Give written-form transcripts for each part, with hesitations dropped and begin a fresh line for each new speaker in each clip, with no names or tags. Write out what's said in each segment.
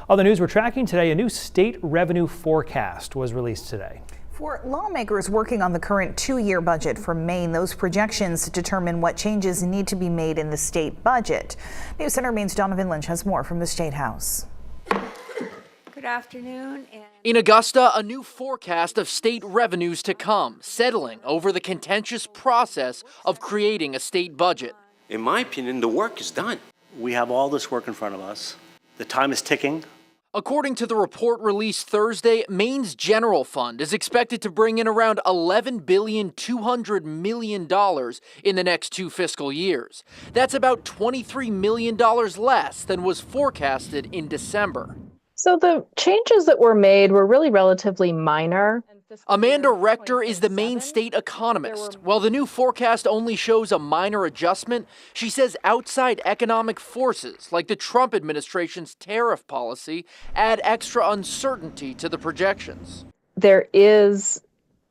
Other news we're tracking today, a new state revenue forecast was released today.
For lawmakers working on the current two-year budget for Maine, those projections determine what changes need to be made in the state budget. News Center Maine's Donovan Lynch has more from the State House.
Good afternoon.
In Augusta, a new forecast of state revenues to come, settling over the contentious process of creating a state budget.
In my opinion, the work is done.
We have all this work in front of us. The time is ticking.
According to the report released Thursday, Maine's general fund is expected to bring in around $11.2 billion in the next two fiscal years. That's about $23 million less than was forecasted in December.
So the changes that were made were really relatively minor.
Amanda Rector is the Maine state economist. While the new forecast only shows a minor adjustment, she says outside economic forces, like the Trump administration's tariff policy, add extra uncertainty to the projections.
There is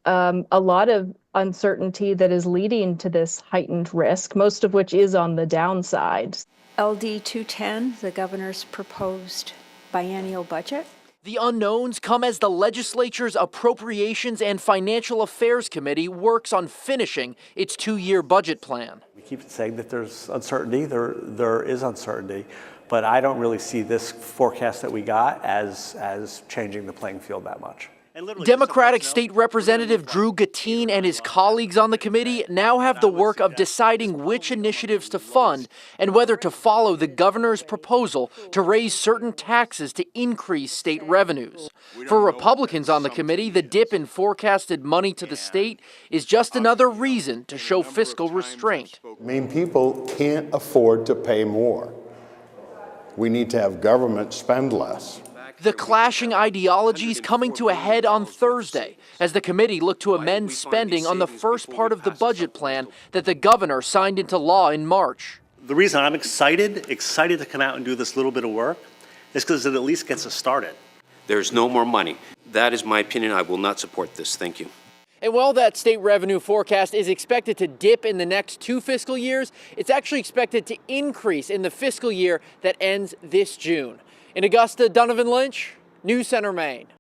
a lot of uncertainty that is leading to this heightened risk, most of which is on the downside.
LD 210, the governor's proposed biennial budget.
The unknowns come as the legislature's Appropriations and Financial Affairs Committee works on finishing its two-year budget plan.
We keep saying that there's uncertainty. There is uncertainty, but I don't really see this forecast that we got as changing the playing field that much.
Democratic State Representative Drew Gattin and his colleagues on the committee now have the work of deciding which initiatives to fund and whether to follow the governor's proposal to raise certain taxes to increase state revenues. For Republicans on the committee, the dip in forecasted money to the state is just another reason to show fiscal restraint.
Maine people can't afford to pay more. We need to have government spend less.
The clashing ideologies coming to a head on Thursday as the committee looked to amend spending on the first part of the budget plan that the governor signed into law in March.
The reason I'm excited to come out and do this little bit of work is because it at least gets us started.
There's no more money. That is my opinion. I will not support this. Thank you.
And while that state revenue forecast is expected to dip in the next two fiscal years, it's actually expected to increase in the fiscal year that ends this June. In Augusta, Donovan Lynch, News Center, Maine.